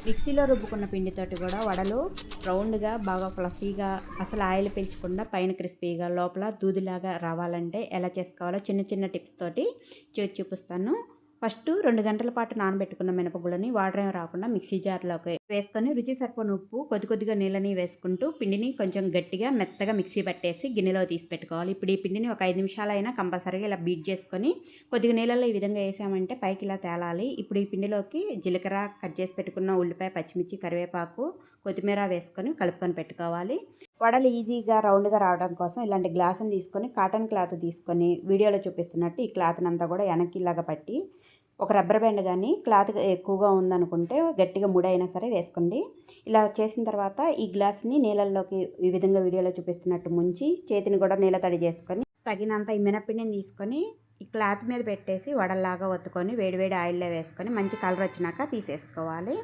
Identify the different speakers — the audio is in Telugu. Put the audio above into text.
Speaker 1: మిక్సీలో రుబ్బుకున్న పిండితోటి కూడా వడలు రౌండ్గా బాగా ఫ్లఫీగా అసలు ఆయిల్ పీల్చకుండా పైన క్రిస్పీగా లోపల దూదిలాగా రావాలంటే ఎలా చేసుకోవాలో చిన్న చిన్న టిప్స్ తోటి చేసి చూపిస్తాను. ఫస్ట్ 2 గంటల పాటు నానబెట్టుకున్న మినపగుళ్ళని వాటర్ ఏమి రాకుండా మిక్సీ జార్లోకి వేసుకొని రుచి సరిపోని ఉప్పు కొద్ది కొద్దిగా నీళ్ళని వేసుకుంటూ పిండిని కొంచెం గట్టిగా మెత్తగా మిక్సీ పట్టేసి గిన్నెలో తీసి పెట్టుకోవాలి. ఇప్పుడు ఈ పిండిని ఒక 5 నిమిషాలైనా కంపల్సరీగా ఇలా బీట్ చేసుకొని కొద్దిగా నీళ్ళలో ఈ విధంగా వేసామంటే పైకి ఇలా తేలాలి. ఇప్పుడు ఈ పిండిలోకి జీలకర్ర, కట్ చేసి పెట్టుకున్న ఉల్లిపాయ, పచ్చిమిర్చి, కరివేపాకు, కొత్తిమీర వేసుకొని కలుపుకొని పెట్టుకోవాలి. వడలు ఈజీగా రౌండ్గా రావడం కోసం ఇలాంటి గ్లాసుని తీసుకొని కాటన్ క్లాత్ తీసుకొని వీడియోలో చూపిస్తున్నట్టు ఈ క్లాత్ని అంతా కూడా వెనక్కి ఇలాగా పట్టి ఒక రబ్బర్ బ్యాండ్ కానీ క్లాత్ ఎక్కువగా ఉందనుకుంటే గట్టిగా ముడైనా సరే వేసుకోండి. ఇలా చేసిన తర్వాత ఈ గ్లాస్ని నీళ్ళల్లోకి ఈ విధంగా వీడియోలో చూపిస్తున్నట్టు ముంచి చేతిని కూడా నీళ్ళ తడి చేసుకొని తగినంత ఈ మినప్పిండిని తీసుకొని ఈ క్లాత్ మీద పెట్టేసి వడల్లాగా ఒత్తుకొని వేడివేడి ఆయిల్లో వేసుకొని మంచి కలర్ వచ్చినాక తీసేసుకోవాలి.